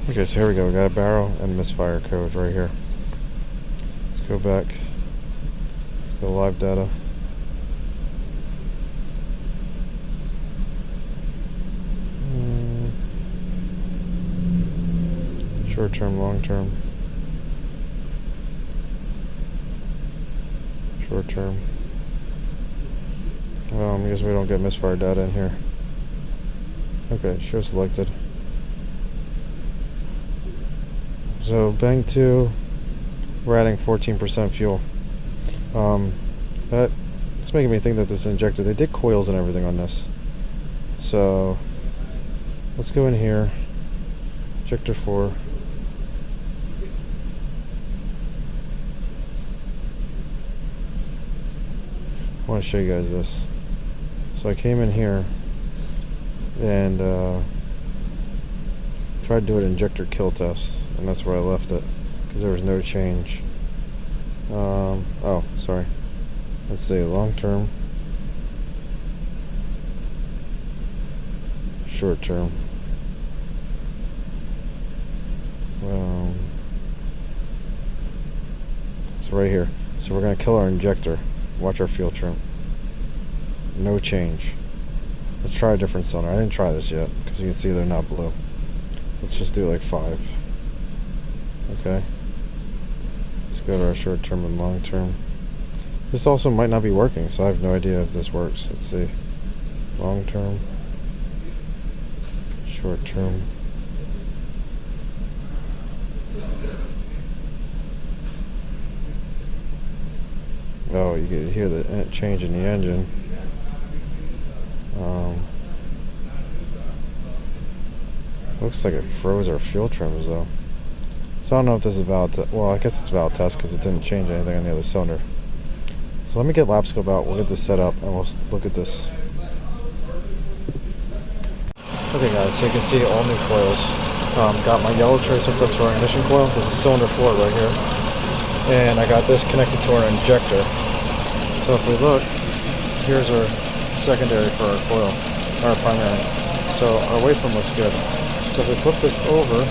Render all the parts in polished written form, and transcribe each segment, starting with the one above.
Okay, so here we go. We got a Baro and Misfire code right here. Let's go back. Let's go live data. Short term, long term. Short term. I guess we don't get Misfire data in here. Okay, show selected. So bank 2, we're adding 14% fuel. That's making me think that this injector, they did coils and everything on this. So let's go in here, injector 4. I want to show you guys this. So I came in here and tried to do an injector kill test, and that's where I left it because there was no change. Oh, sorry. Let's see, long term, short term. So right here. So we're gonna kill our injector. Watch our fuel trim. No change. Let's try a different cylinder. I didn't try this yet because you can see they're not blue. Let's just do like 5. Okay. Let's go to our short term and long term. This also might not be working, so I have no idea if this works. Let's see. Long term. Short term. Oh, you can hear the change in the engine. Looks like it froze our fuel trims though. So I don't know if this is valid. Well, I guess it's a valid test because it didn't change anything on the other cylinder. So let me get Labscope out. We'll get this set up and we'll look at this. Okay guys, so you can see all new coils. Got my yellow trace hooked up to our ignition coil. This is cylinder 4 right here. And I got this connected to our injector. So if we look, here's our secondary for our coil, our primary. So our waveform looks good. So if we flip this over,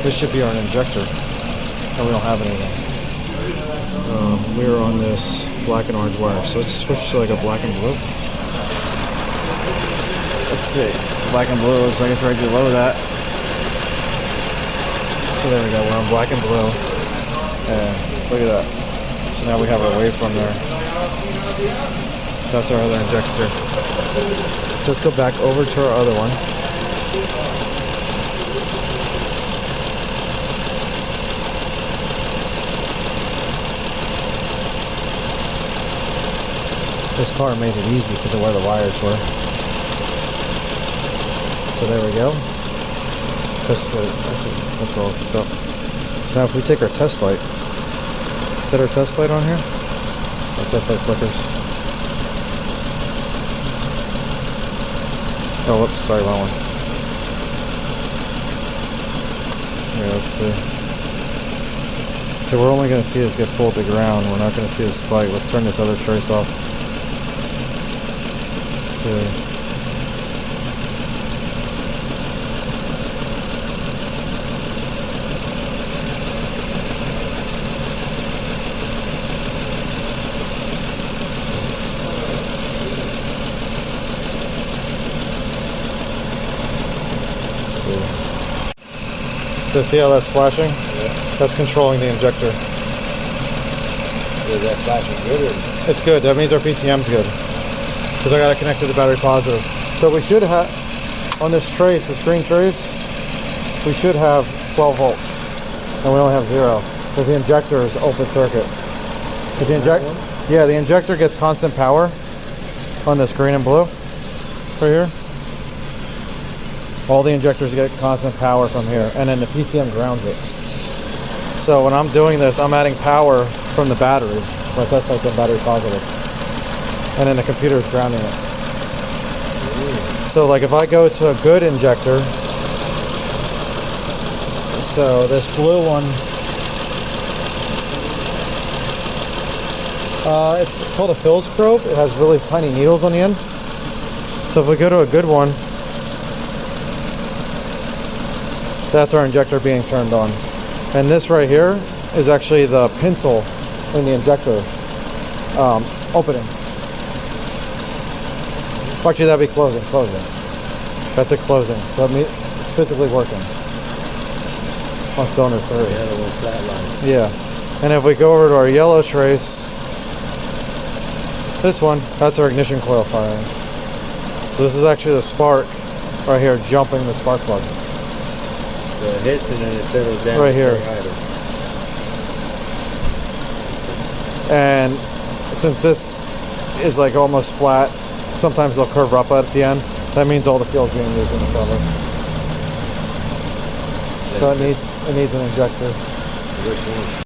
this should be our injector, and we don't have anything. We're on this black and orange wire, so let's switch to like a black and blue. Let's see, black and blue looks like it's right below that. So there we go, we're on black and blue, and look at that. So now we have our waveform there. So that's our other injector. So let's go back over to our other one. This car made it easy because of where the wires were. So there we go. Test light. Actually, that's all hooked up. So now if we take our test light, set our test light on here. Our test light flickers. Oh, whoops, sorry, wrong one. Yeah, let's see. So we're only going to see this get pulled to ground. We're not going to see the spike. Let's turn this other trace off. Let's see. So see how that's flashing? Yeah. That's controlling the injector. So is that flashing good or? It's good. That means our PCM's good. Because I got it connected to battery positive. So we should have, on this trace, this green trace, we should have 12 volts. And we only have 0. Because the injector is open circuit. The injector gets constant power on this green and blue. Right here. All the injectors get constant power from here, and then the PCM grounds it. So when I'm doing this, I'm adding power from the battery. My test light's on battery positive. And then the computer is grounding it. So like if I go to a good injector, so this blue one, it's called a Phil's probe. It has really tiny needles on the end. So if we go to a good one, That's our injector being turned on. And this right here is actually the pintle in the injector opening. Actually, that'd be closing. That's a closing. So it's physically working on cylinder 3. The other one's flatline. Yeah. And if we go over to our yellow trace, this one, that's our ignition coil firing. So this is actually the spark right here jumping the spark plug. So it hits and then it settles down. Right here. And since this is like almost flat, sometimes they'll curve up at the end. That means all the fuel's being used in the cylinder. So it needs an injector. Which one?